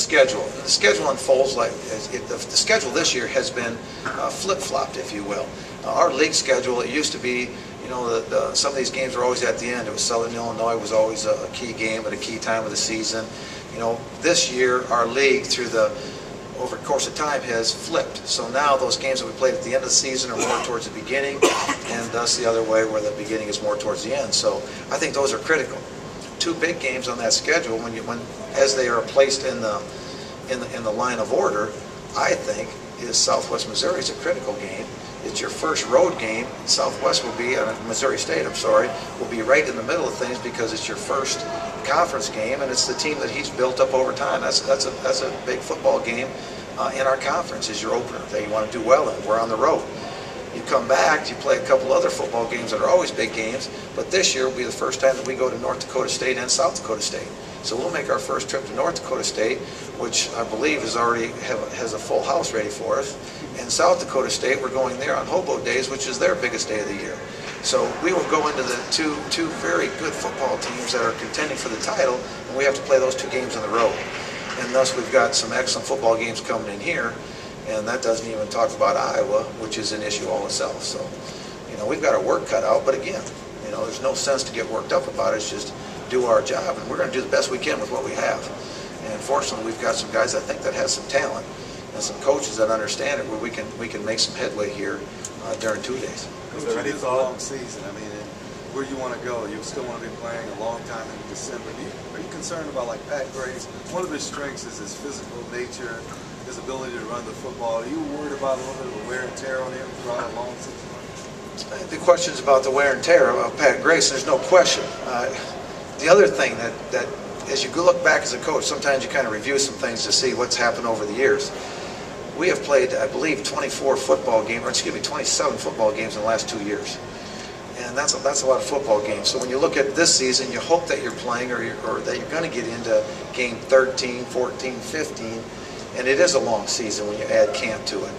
schedule. The schedule unfolds like the schedule this year has been flip-flopped, if you will. Our league schedule, it used to be, you know, some of these games were always at the end. It was Southern Illinois was always a key game at a key time of the season. You know, this year our league over the course of time has flipped. So now those games that we played at the end of the season are more towards the beginning, and thus the other way where the beginning is more towards the end. So I think those are critical. Two big games on that schedule, as they are placed in the line of order, I think is Southwest Missouri is a critical game. It's your first road game. Southwest will be, Missouri State, I'm sorry, will be right in the middle of things because it's your first conference game, and it's the team that he's built up over time. That's a big football game in our conference. Is your opener that you want to do well in. We're on the road. You come back, you play a couple other football games that are always big games, but this year will be the first time that we go to North Dakota State and South Dakota State. So we'll make our first trip to North Dakota State, which I believe has a full house ready for us. And South Dakota State, we're going there on Hobo Days, which is their biggest day of the year. So we will go into the two very good football teams that are contending for the title, and we have to play those two games on the road. And thus we've got some excellent football games coming in here. And that doesn't even talk about Iowa, which is an issue all itself. So, you know, we've got our work cut out. But again, you know, there's no sense to get worked up about it. It's just do our job, and we're going to do the best we can with what we have. And fortunately, we've got some guys I think that have some talent and some coaches that understand it, where we can make some headway here during 2 days. Is there any long season? I mean, where you want to go? You still want to be playing a long time in December. Are you concerned about like Pat Grace? One of his strengths is his physical nature, his ability to run the football. Are you worried about a little bit of the wear and tear on him throughout a long season? The questions about the wear and tear of Pat Grace, there's no question. The other thing that as you look back as a coach, sometimes you kind of review some things to see what's happened over the years. We have played, I believe, 27 football games in the last 2 years. And that's a lot of football games. So when you look at this season, you hope that you're playing or that you're going to get into game 13, 14, 15. And it is a long season when you add camp to it.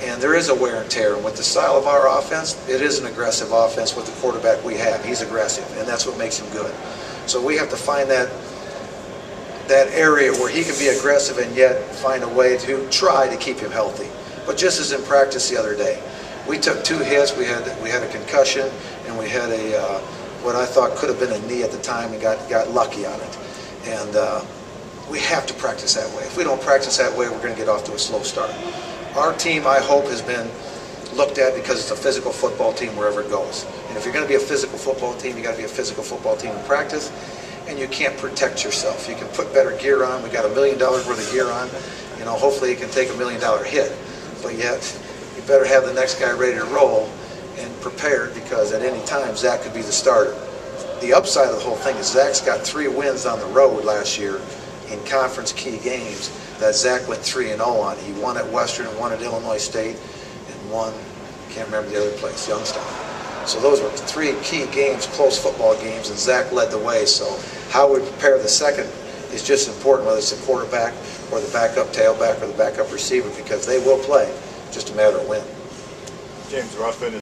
And there is a wear and tear. And with the style of our offense, it is an aggressive offense with the quarterback we have. He's aggressive, and that's what makes him good. So we have to find that area where he can be aggressive and yet find a way to try to keep him healthy. But just as in practice the other day, we took 2 hits. We had a concussion, and we had what I thought could have been a knee at the time, and got lucky on it. And we have to practice that way. If we don't practice that way, we're going to get off to a slow start. Our team, I hope, has been looked at because it's a physical football team wherever it goes. And if you're going to be a physical football team, you got to be a physical football team in practice. And you can't protect yourself. You can put better gear on. We got $1 million worth of gear on. You know, hopefully you can take $1 million hit. But yet, you better have the next guy ready to roll and prepared, because at any time Zach could be the starter. The upside of the whole thing is Zach's got 3 wins on the road last year in conference key games that Zach went 3-0 on. He won at Western, won at Illinois State, and won, can't remember the other place, Youngstown. So those were 3 key games, close football games, and Zach led the way. So how we prepare the second is just important, whether it's the quarterback or the backup tailback or the backup receiver, because they will play, just a matter of when. James Ruffin